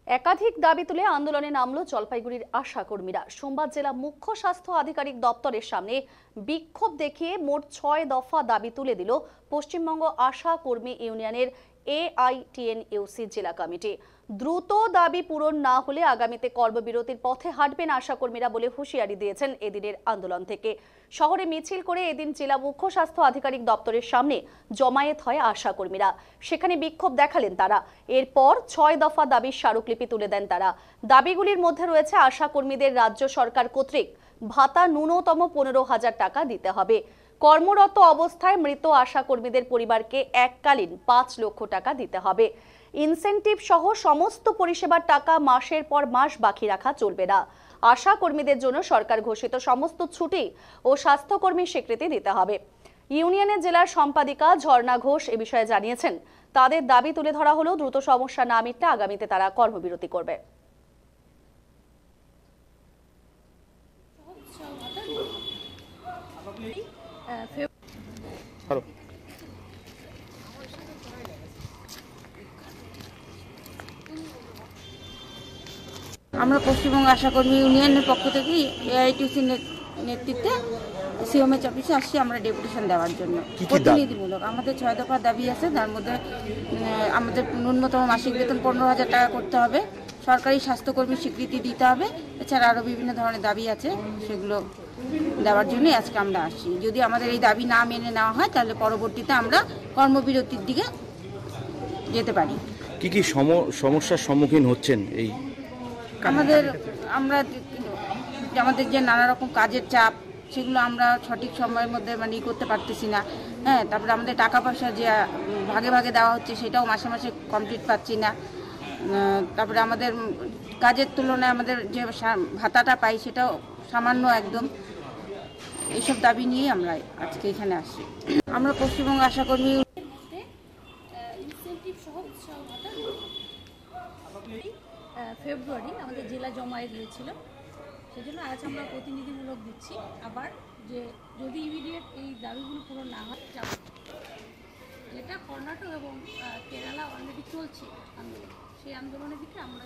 একাধিক দাবি তুলে আন্দোলনে নামলো জলপাইগুড়ির আশা কর্মীরা। সোমবার জেলা মুখ্য স্বাস্থ্য আধিকারিক দপ্তরের সামনে বিক্ষোভ দেখিয়ে মোট ৬ দফা দাবি তুলে দিল পশ্চিমবঙ্গ আশা কর্মী ইউনিয়নের AITNUC জেলা কমিটি। দ্রুত দাবি পূরণ না হলে আগামীতে কর্মবিরতির পথে হাঁটবেন আশা কর্মীরা বলে হুঁশিয়ারি দিয়েছেন এদিনের আন্দোলন থেকে। শহরে মিছিল করে এদিন জেলা মুখ্য স্বাস্থ্য আধিকারিক দপ্তরের সামনে জমায়েত হয় আশা কর্মীরা। সেখানে বিক্ষোভ দেখালেন তারা। এরপর ৬ দফা দাবির স্মারকলিপি তুলে দেন তারা। দাবিগুলির মধ্যে রয়েছে আশা কর্মীদের রাজ্য সরকার কর্তৃক ভাতা ন্যূনতম ১৫,০০০ টাকা দিতে হবে। কর্মরত অবস্থায় মৃত আশা কর্মীদের পরিবারকে এককালীন ৫ লক্ষ টাকা দিতে হবে। ইনসেনটিভ সহ সমস্ত পরিষেবার টাকা মাসের পর মাস বাকি রাখা চলবে না। আশা কর্মীদের জন্য সরকার ঘোষিত সমস্ত ছুটি ও স্বাস্থ্যকর্মীর স্বীকৃতি দিতে হবে। ইউনিয়নের জেলার সম্পাদিকা ঝর্ণা ঘোষ এ বিষয়ে জানিয়েছেন, তাদের দাবি তুলে ধরা হলো দ্রুত সমস্যা না মিটলে আগামীতে তারা কর্মবিরতি করবে। আমরা পশ্চিমবঙ্গ আশা কর্মী ইউনিয়নের পক্ষ থেকে AITUC নেতৃত্বে CMH অফিসে আসছি আমরা ডেপুটেশন দেওয়ার জন্য। প্রতিনিধিমূলক আমাদের ৬ দফার দাবি আছে। তার মধ্যে আমাদের ন্যূনতম মাসিক বেতন ১৫,০০০ টাকা করতে হবে, সরকারি স্বাস্থ্যকর্মীর স্বীকৃতি দিতে হবে। এছাড়া আরও বিভিন্ন ধরনের দাবি আছে, সেগুলো দেওয়ার জন্যই আজকে আমরা আসছি। যদি আমাদের এই দাবি না মেনে নেওয়া হয় তাহলে পরবর্তীতে আমরা কর্মবিরতির দিকে যেতে পারি। কি কি সমস্যার সম্মুখীন হচ্ছেন? এই আমাদের যে নানা রকম কাজের চাপ, সেগুলো আমরা সঠিক সময়ের মধ্যে করতে পারতেছি না। হ্যাঁ, তারপরে আমাদের টাকা পয়সা যে ভাগে ভাগে দেওয়া হচ্ছে সেটাও মাসে মাসে কমপ্লিট পাচ্ছি না। তারপরে আমাদের কাজের তুলনায় আমাদের যে ভাতাটা পাই সেটাও সামান্য একদম। এইসব দাবি নিয়েই আমরা আজকে এখানে আসছি। আমরা পশ্চিমবঙ্গ আশা কর্মী ফেব্রুয়ারি আমাদের জেলা জমায়েত হয়েছিল, সেজন্য আজ আমরা প্রতিনিধিমূলক দিচ্ছি। আবার যে যদি ইমিডিয়েট এই দাবিগুলো পূরণ না হয়, যেটা কর্ণাটক এবং কেরালা অলরেডি চলছে আন্দোলন, সেই আন্দোলনের দিকে আমরা